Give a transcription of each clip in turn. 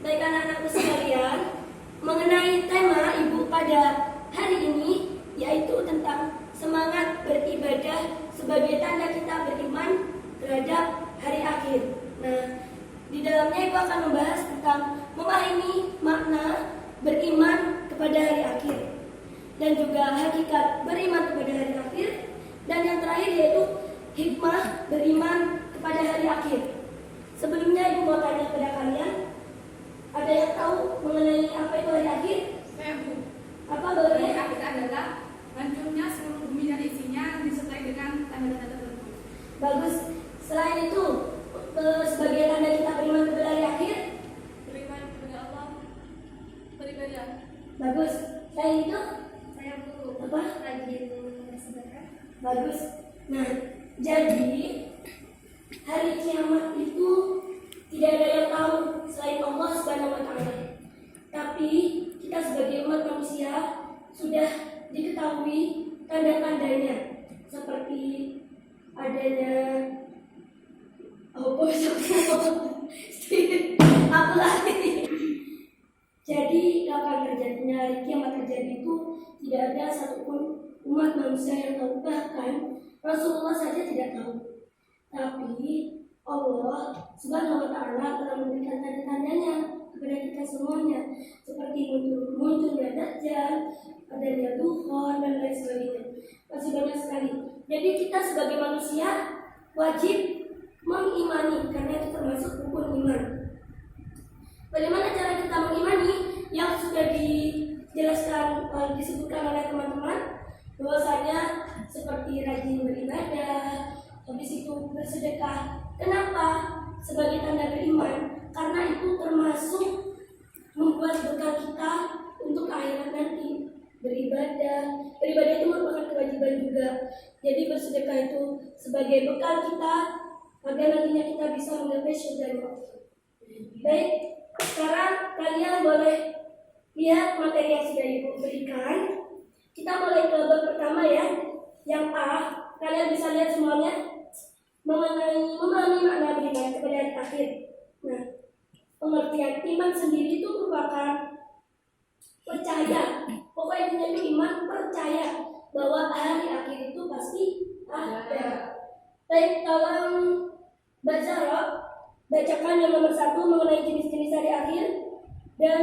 Baik anak-anakku sekalian, mengenai tema Ibu pada hari ini, yaitu tentang semangat beribadah sebagai tanda kita beriman terhadap hari akhir. Nah, di dalamnya Ibu akan membahas tentang memahami makna beriman kepada hari akhir dan juga hakikat beriman kepada hari akhir, dan yang terakhir yaitu hikmah beriman kepada hari akhir. Sebelumnya Ibu mau tanya kepada kalian, ada yang tahu mengenai apa itu hari akhir? Saya Bu. Apa boleh? Hari akhir adalah hancurnya seluruh bumi dan isinya disertai dengan tanda-tanda tertentu. Bagus. Selain itu, sebagai tanda kita beriman kepada hari akhir, Beriman kepada Allah, beribadah. bagus. Selain itu, Saya Bu. apa? Rajin bersedekah. Bagus. Nah, jadi hari kiamat itu tidak ada yang tahu selain Allah Subhanahu wa Ta'ala. Tapi kita sebagai umat manusia sudah diketahui tanda-tandanya, seperti adanya apa Jadi akan terjadinya hari kiamat terjadi itu tidak ada satupun umat manusia yang tahu, bahkan Rasulullah saja tidak tahu. Tapi Allah Subhanahu wa Ta'ala telah memberikan tanda-tandanya kepada kita semuanya, seperti munculnya Dajjal, adanya Dukhon, dan lain sebagainya. Masih banyak sekali. Jadi kita sebagai manusia wajib mengimani, karena itu termasuk rukun iman. Bagaimana cara kita mengimani? Yang sudah dijelaskan, disebutkan oleh teman-teman, bahwasanya seperti rajin beribadah, habis itu bersedekah. Kenapa? Sebagai tanda beriman, karena itu termasuk membuat bekal kita untuk akhirat nanti. Beribadah itu merupakan kewajiban juga. Jadi bersedekah itu sebagai bekal kita agar nantinya kita bisa menggapai surga Allah. Baik, sekarang kalian boleh lihat materi yang sudah Ibu berikan. Kita mulai ke bab pertama ya. Yang A, kalian bisa lihat semuanya, mengenai memahami makna beriman kepada hari akhir. Nah, pengertian iman sendiri itu merupakan percaya. Pokoknya intinya itu iman percaya bahwa hari akhir itu pasti ada. Baik, tolong bacakan yang nomor 1 mengenai jenis-jenis hari akhir, dan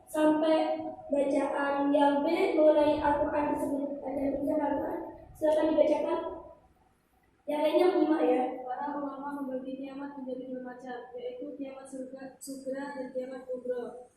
sampai bacaan yang B mengenai Al-Quran tersebut. Ada yang bisa Al-Quran? Silakan dibacakan. Yang lainnya 5 ya. Para ulama membagi kiamat menjadi dua macam, yaitu kiamat sugra dan kiamat kubro.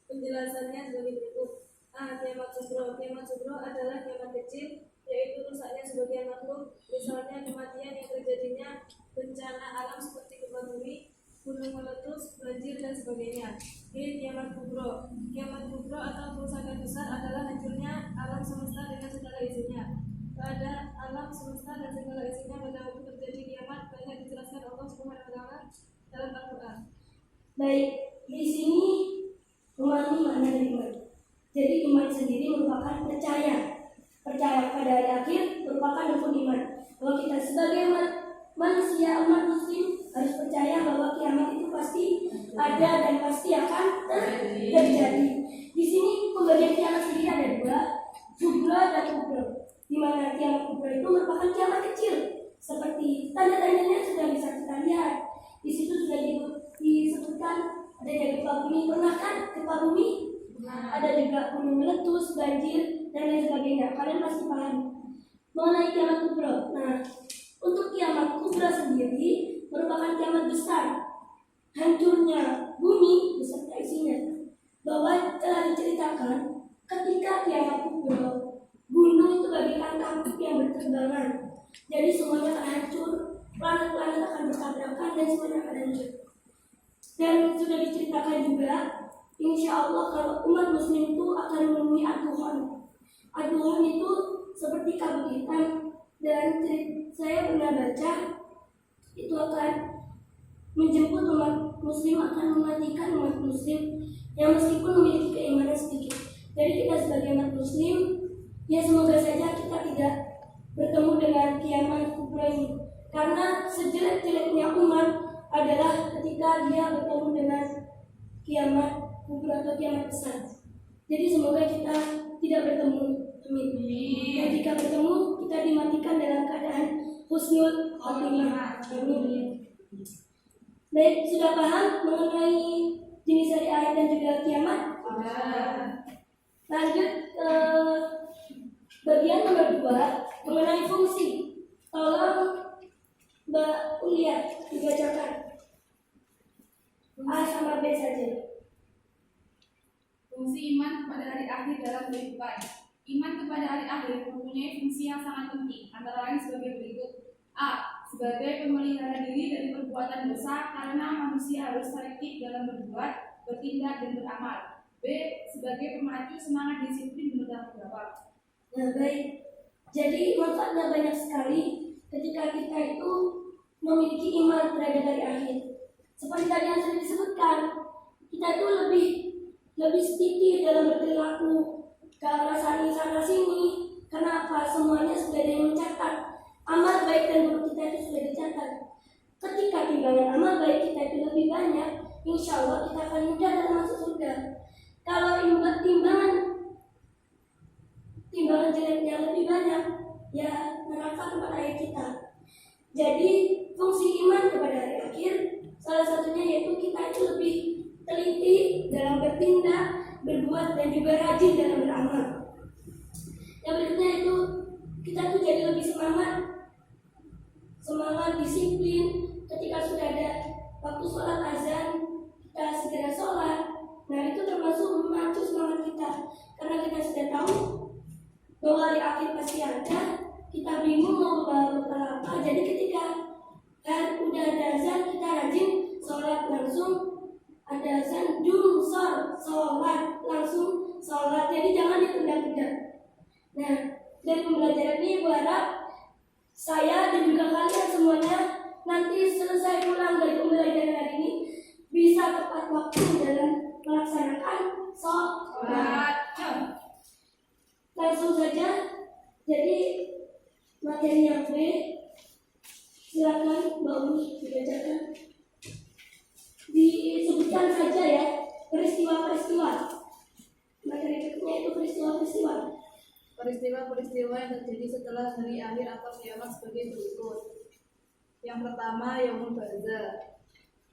Penjelasannya sebagai berikut. A. Kiamat sugro. Kiamat sugro adalah kiamat kecil, yaitu rusaknya sebagian makhluk, misalnya kematian yang terjadinya bencana alam seperti gempa bumi, gunung meletus, banjir, dan sebagainya. B. Kiamat kubro. Kiamat kubro atau kerusakan besar adalah hancurnya alam semesta dengan segala isinya. Keadaan alam semesta dan segala isinya pada waktu terjadi kiamat banyak dijelaskan Allah Subhanahu wa Ta'ala dalam Al-Quran. Baik, di sini memahami makna iman. Jadi iman sendiri merupakan percaya pada hari akhir, merupakan rukun iman. Bahwa kita sebagai manusia, umat muslim harus percaya bahwa kiamat itu pasti ada dan pasti akan terjadi. Di sini pembagian kiamat sendiri ada dua, sugro dan kubro. Di mana kiamat kubro itu merupakan kiamat kecil, seperti tanda-tandanya sudah bisa kita lihat. Di situ sudah disebutkan adanya gempa bumi. Pernah kan gempa bumi? Ada juga gunung meletus, banjir, dan lain sebagainya. Kalian pasti paham mengenai kiamat kubro. Nah, untuk kiamat kubro sendiri merupakan kiamat besar, hancurnya bumi beserta isinya. Bahwa telah diceritakan ketika kiamat kubro, gunung itu bagaikan kambing yang berterbangan. Jadi semuanya akan hancur, planet-planet akan bertabrakan, dan semuanya akan hancur. Dan sudah diceritakan juga, insya Allah kalau umat muslim itu akan menemui Ad-Dukhon. Ad-Dukhon itu seperti kabut hitam, dan saya pernah baca itu akan menjemput umat muslim, akan mematikan umat muslim yang meskipun memiliki keimanan sedikit. Jadi kita sebagai umat muslim, ya semoga saja kita tidak bertemu dengan kiamat kubro ini, karena sejelek-jeleknya umat adalah ketika dia bertemu dengan kiamat kubur atau kiamat besar. Jadi semoga kita tidak bertemu. Amin. Dan jika bertemu, kita dimatikan dalam keadaan husnul khotimah. Amin. Baik, sudah paham mengenai jenis dari ayat dan juga kiamat? Lanjut ke bagian nomor 2 mengenai fungsi. Tolong Mbak Ulia dibacakan A sama B saja. Fungsi iman kepada hari akhir dalam kehidupan. Iman kepada hari akhir mempunyai fungsi yang sangat penting, antara lain sebagai berikut. A. Sebagai pemelihara diri dari perbuatan dosa karena manusia harus selektif dalam berbuat, bertindak, dan beramal. B. Sebagai pemacu semangat disiplin bertanggung jawab. Nah, baik. Jadi manfaatnya banyak sekali ketika kita itu memiliki iman terhadap hari akhir. Seperti tadi yang sudah disebutkan, kita itu lebih sedikit dalam berperilaku, ke arah sana sini. Kenapa? Semuanya sudah ada yang mencatat. Amal baik dan buruk kita itu sudah dicatat. Ketika timbangan amal baik kita itu lebih banyak, insya Allah kita akan mudah dalam masuk surga. Kalau timbangan jeleknya lebih banyak, ya neraka tempat akhir kita. Jadi fungsi iman kepada hari akhir salah satunya yaitu kita itu lebih teliti dalam bertindak, berbuat, dan juga rajin dalam beramal. Yang berikutnya itu kita tuh jadi lebih semangat disiplin. Ketika sudah ada waktu sholat azan, kita segera sholat. Nah, itu termasuk memacu semangat kita, karena kita sudah tahu bahwa hari akhir pasti ada. Kita bingung mau berbuat apa, jadi ketika udah ada azan, kita rajin sholat langsung. Ada azan, sholat langsung sholat. Jadi jangan ditunda-tunda. Nah, dari pembelajaran ini gue harap saya dan juga kalian semuanya nanti selesai pulang dari pembelajaran hari ini bisa tepat waktu dalam melaksanakan sholat. Langsung saja. Jadi materi yang B, silakan Mbak Umi dibacakan. Disebutkan saja ya peristiwa-peristiwa. Materi berikutnya itu peristiwa-peristiwa. Peristiwa-peristiwa yang terjadi setelah hari akhir atau kiamat sebagai berikut. Yang pertama, Yaumul Barzah.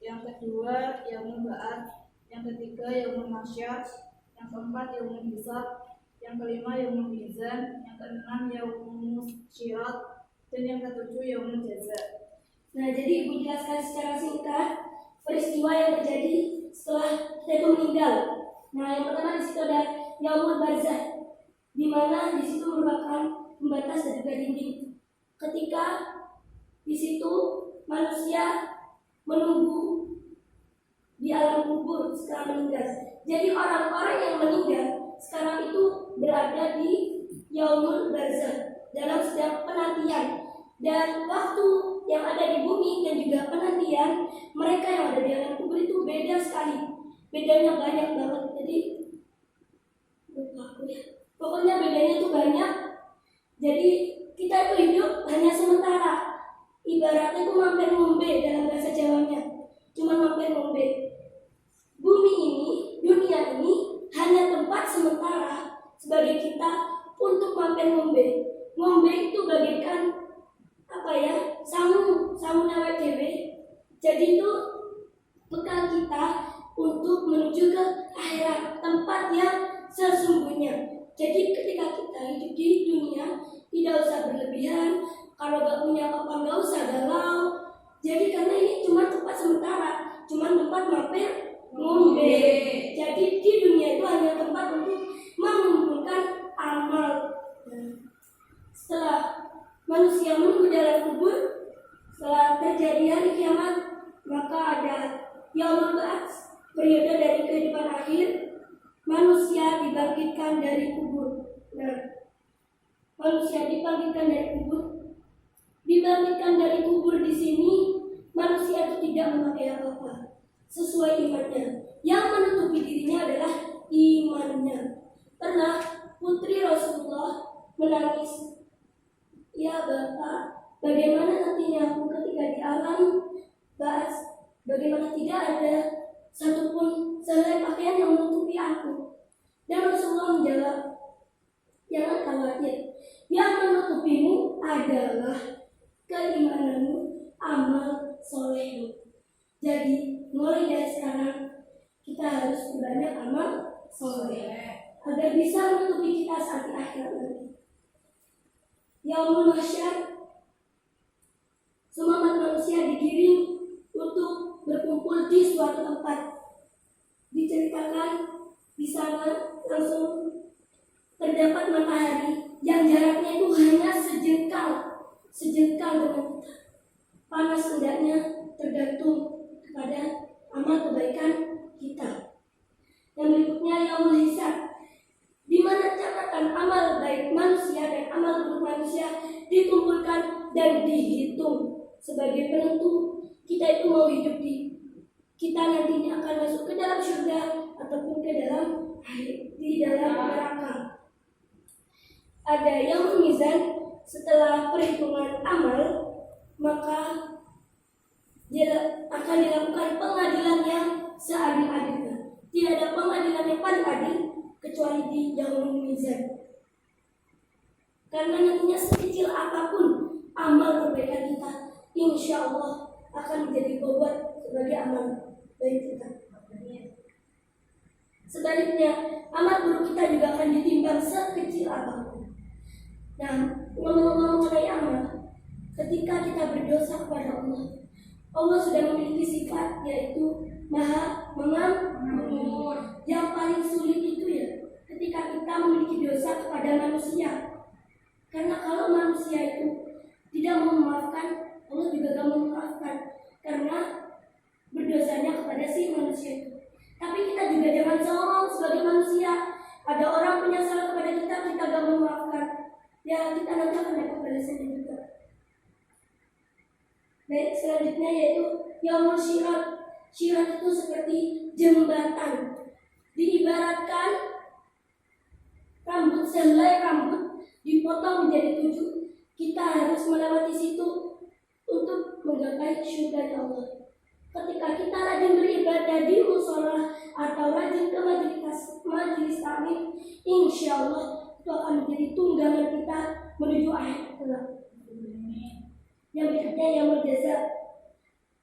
Yang kedua, Yaumul Ba'ats. Yang ketiga, Yaumul Mahsyar. Yang keempat, Yaumul Hisab. Yang kelima, Yaumul Mizan. Yang keenam, Yaumul Syirat. Dan yang ketujuh, Yaumul Jaza. Nah, jadi Ibu jelaskan secara singkat peristiwa yang terjadi setelah kita itu meninggal. Nah, yang pertama di situ ada Yaumul Barzah, di mana di situ merupakan pembatas dan juga dinding. Ketika di situ manusia menunggu di alam kubur setelah meninggal. Jadi orang-orang yang meninggal sekarang itu berada di Yaumul Barzah dalam sedang penantian. Dan waktu yang ada di bumi dan juga penantian mereka yang ada di alam kubur itu beda sekali. Bedanya banyak banget. Jadi pokoknya bedanya itu banyak. Jadi kita itu hidup hanya sementara. Ibaratnya itu mampir-mumbe dalam bahasa Jawanya. Cuma mampir-mumbe. Bumi ini, dunia ini hanya tempat sementara sebagai kita untuk mampir-mumbe. Ngombe itu bagaikan sangu awet dewe. Jadi itu bekal kita untuk menuju ke akhirat, tempat yang sesungguhnya. Jadi ketika kita hidup di dunia tidak usah berlebihan. Kalau gak punya apa gak usah galau. Jadi karena ini cuma tempat sementara, cuma tempat mampir ngombe. Jadi di dunia itu hanya tempat untuk mengumpulkan amal. Setelah manusia menunggu dalam kubur, setelah terjadi hari kiamat, maka ada Yaumul Ba'ats, periode dari kehidupan akhir. Manusia dibangkitkan dari kubur. Nah, manusia dibangkitkan dari kubur. Dibangkitkan dari kubur di sini, manusia itu tidak memakai apa-apa, sesuai imannya. Yang menutupi dirinya adalah imannya. Pernah putri Rasulullah menangis, "Ya Bapak, bagaimana nantinya aku ketika di alam Ba'ats? Bagaimana tidak ada satupun sehelai sebanyak amal soleh agar bisa menutupi kita saat di akhirat nanti. Yaumul Mahsyar, semua umat manusia digiring untuk berkumpul di suatu tempat. Diceritakan di sana langsung terdapat matahari yang jaraknya itu hanya sejengkal dengan kita. Panas hendaknya tergantung kepada amal kebaikan kita. Yang berikutnya yaumul hisab, di mana catatan amal baik manusia dan amal buruk manusia dikumpulkan dan dihitung sebagai penentu kita itu mau hidup kita nantinya akan masuk ke dalam surga ataupun ke dalam neraka. Ada yaumul mizan, setelah perhitungan amal maka akan dilakukan pengadilan yang seadil-adilnya. Tidak ada pengadilan yang paling adil kecuali di yaumul mizan. Karena nantinya sekecil apapun amal kebaikan kita, insya Allah akan menjadi bobot sebagai amal baik kita. Sebaliknya, amal buruk kita juga akan ditimbang sekecil apapun. Nah, ngomong-ngomong mengenai amal, ketika kita berdosa kepada Allah, Allah sudah memiliki sifat yaitu Maha Mengampuni. Yang paling sulit itu ya ketika kita memiliki dosa kepada manusia. Karena kalau manusia itu tidak mau memaafkan, Allah juga tidak mau memaafkan karena berdosanya kepada si manusia itu. Tapi kita juga jangan sombong sebagai manusia. Ada orang punya salah kepada kita gak mau memaafkan, ya kita nanti akan dapat balasannya juga. Baik, selanjutnya yaitu yaumul syirat. Syirat itu seperti jembatan. Diibaratkan selai rambut dipotong menjadi 7. Kita harus melewati situ untuk menggapai surga Allah. Ketika kita rajin beribadah di musola atau rajin ke majelis taklim, insya Allah itu akan menjadi tunggangan kita menuju akhirat kelak. Yang berikutnya yaumul jaza,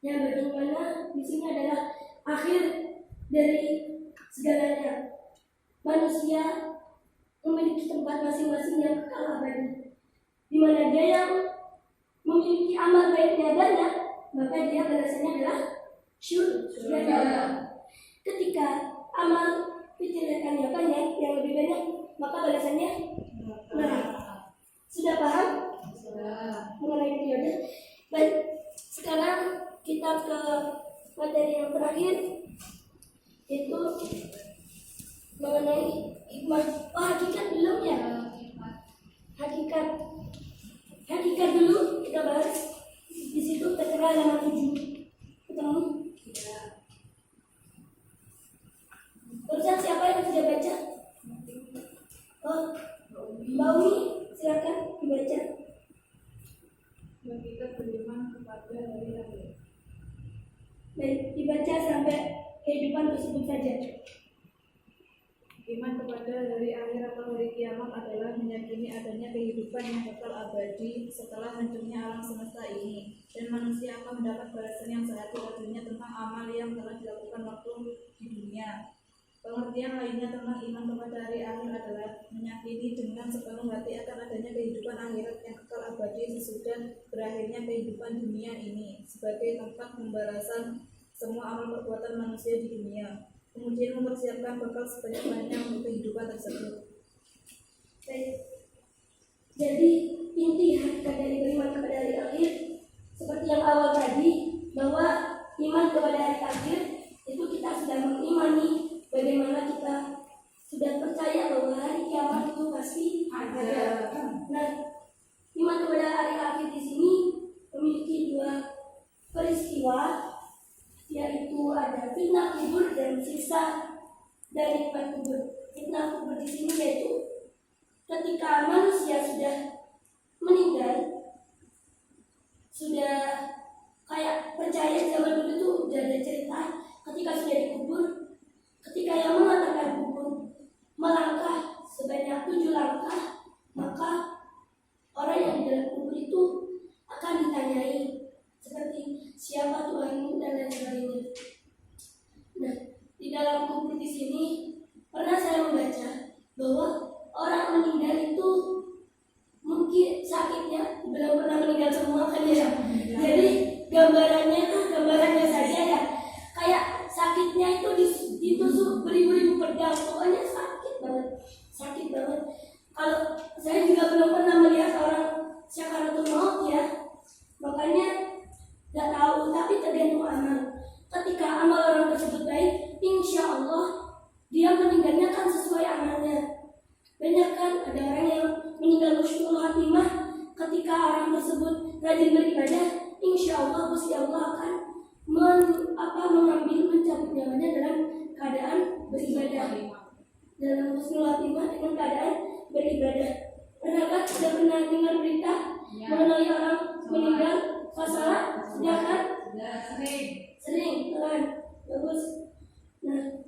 yang bagaimana di sini adalah akhir dari segalanya. Manusia memiliki tempat masing-masing yang kekal abadi, di mana dia yang memiliki amal baiknya banyak, maka dia balasannya adalah surga. Ketika amal kejelekannya banyak, yang lebih banyak, maka balasannya neraka. Sudah paham? Mengenai periode. Baik, sekarang kita ke materi yang terakhir, yaitu mengenai hikmah. Hakikat belum ya? Hakikat dulu kita bahas. Di situ tertera halaman 7. Ketemu? Barusan siapa yang sudah baca? Oh, Mbak Umi, silakan dibaca. Dan kita beriman kepada hari akhir. Baik, dibaca sampai kehidupan tersebut saja. Iman kepada hari akhir atau hari kiamat adalah meyakini adanya kehidupan yang kekal abadi setelah hancurnya alam semesta ini, dan manusia akan mendapat balasan yang seadil-adilnya tentang amal yang telah dilakukan waktu di dunia. Pengertian lainnya tentang iman kepada hari akhir adalah meyakini dengan sepenuh hati akan adanya kehidupan akhirat yang kekal abadi sesudah berakhirnya kehidupan dunia ini sebagai tempat pembalasan semua amal perbuatan manusia di dunia, kemudian mempersiapkan bekal sebanyak-banyaknya untuk kehidupan tersebut. Baik. Jadi inti hakikat dari beriman kepada hari akhir seperti yang awal tadi, bahwa iman kepada hari akhir itu kita sudah mengimani bagaimana kita sudah percaya bahwa hari kiamat itu pasti ada. Nah, iman kepada hari akhir di sini memiliki 2 peristiwa, yaitu ada fitnah kubur dan siksa dari nikmat kubur. Fitnah kubur di sini yaitu ketika manusia sudah meninggal, sudah kayak percaya zaman dulu tuh udah ada cerita ketika sudah dikubur, ketika yang mengatakan kubur melangkah sebanyak 7 langkah, maka orang yang di dalam kubur itu akan ditanyai seperti siapa Tuhanmu dan lain sebagainya. Nah, di dalam kubur di sini insya Allah dia meninggalnya kan sesuai amalnya. Banyak kan ada orang yang meninggal husnul khatimah ketika orang tersebut rajin beribadah, insya Allah Gusti Allah akan mengambil mencabut nyawanya dalam keadaan beribadah, dalam husnul khatimah dengan keadaan beribadah. Pernahkah sudah pernah dengar berita mengenai orang meninggal pas salat? Sudah kan? Sering kan? Bagus. Nah,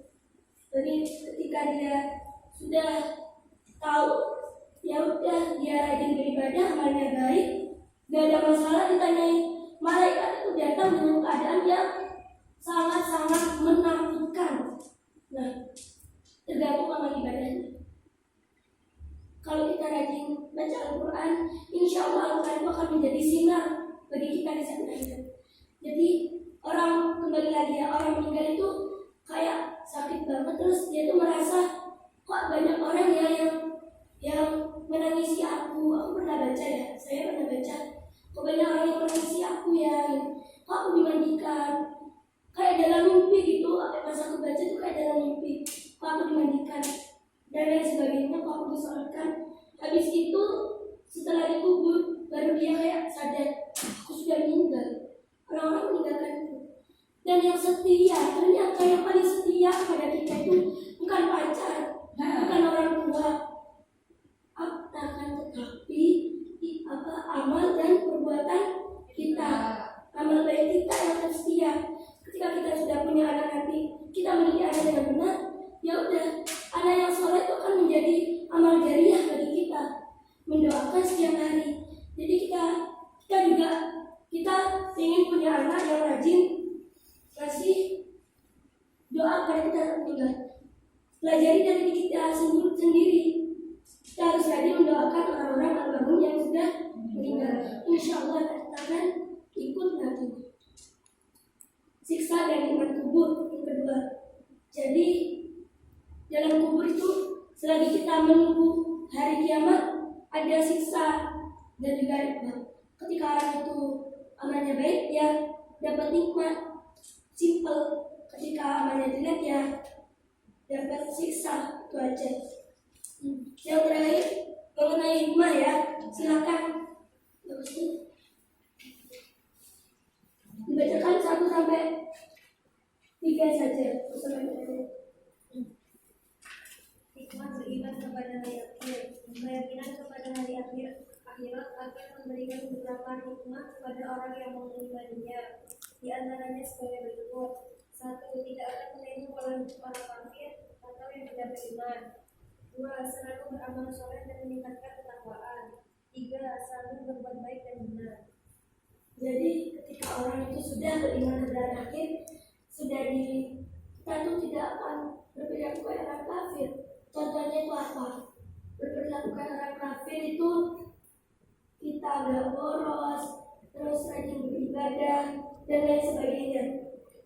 jadi ketika dia sudah tahu, ya udah dia rajin beribadah, amalnya baik, gak ada masalah, ditanyai malaikat itu datang dengan keadaan yang sangat-sangat menakutkan. Nah, tergantung amal ibadahnya. Kalau kita rajin baca Al-Quran, insya Allah Al-Quran itu akan menjadi sinar bagi kita di sana. Jadi orang, kembali lagi ya, orang meninggal itu kayak sakit banget, terus dia tuh merasa kok banyak orang ya yang menangisi aku pernah baca ya, saya pernah baca kok banyak orang yang menangisi aku ya, kok aku dimandikan kayak dalam mimpi gitu, pas aku baca tuh kayak dalam mimpi, kok aku dimandikan dan lain sebagainya, kok aku disolatkan. Habis itu setelah dikubur baru dia kayak sadar aku sudah meninggal. Orang-orang meninggalkanku. Dan yang setia, ternyata yang paling setia pada kita itu bukan pacar, bukan orang tua, akan tetapi amal dan perbuatan kita, amal baik kita yang setia. Ketika kita sudah punya anak nanti, kita mendidik anak dengan benar, ya udah, anak yang soleh itu akan menjadi amal jariah bagi kita, mendoakan setiap hari. Jadi kita ingin punya anak yang rajin kasih doa kepada kita meninggal. Pelajari dari diri kita sendiri. Kita harus rajin mendoakan orang-orang almarhum yang sudah meninggal. Insya Allah kita akan ikut nanti. Siksa dan nikmat kubur yang kedua. Jadi dalam kubur itu selagi kita menunggu hari kiamat, ada siksa dan juga nikmat. Ketika orang itu amalnya baik, ya dapat nikmat. Simple. Ketika amalnya jelek, ya dapat siksa. Itu aja. Yang terakhir mengenai hikmah ya, silakan. Dibacakan 1 sampai 3 saja. Hikmah beriman kepada hari akhir. Keyakinan kepada hari akhirat akan memberikan beberapa hikmah kepada orang yang mengimaninya. Di antaranya sebagai berikut: 1. Tidak akan terlena oleh para kafir atau yang tidak beriman. 2. Selalu beramal soleh dan meningkatkan ketakwaan. 3. Selalu berbuat baik dan benar. Jadi ketika orang itu sudah beriman kepada hari akhir, kita tuh tidak akan berperilaku kayak orang kafir. Contohnya itu apa? Berperilaku kayak orang kafir itu kita agak boros, terus rajin beribadah dan lain sebagainya.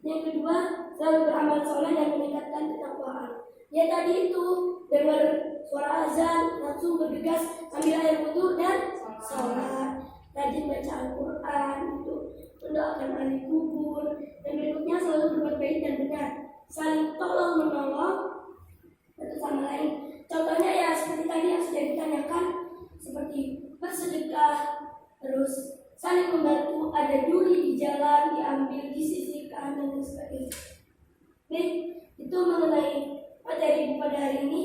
Yang kedua, selalu beramal soleh dan meningkatkan ketakwaan. Ya tadi itu dengar suara azan langsung bergegas ambil air wudu dan sholat, rajin baca Al-Quran, itu mendoakan ahli kubur, dan berikutnya selalu berbuat baik dan benar, saling tolong menolong satu sama lain. Contohnya ya seperti tadi yang sudah ditanyakan, seperti bersedekah, terus saling membantu, ada duri di jalan diambil, disisihkan dan sebagainya. Baik, itu mengenai materi pada hari ini.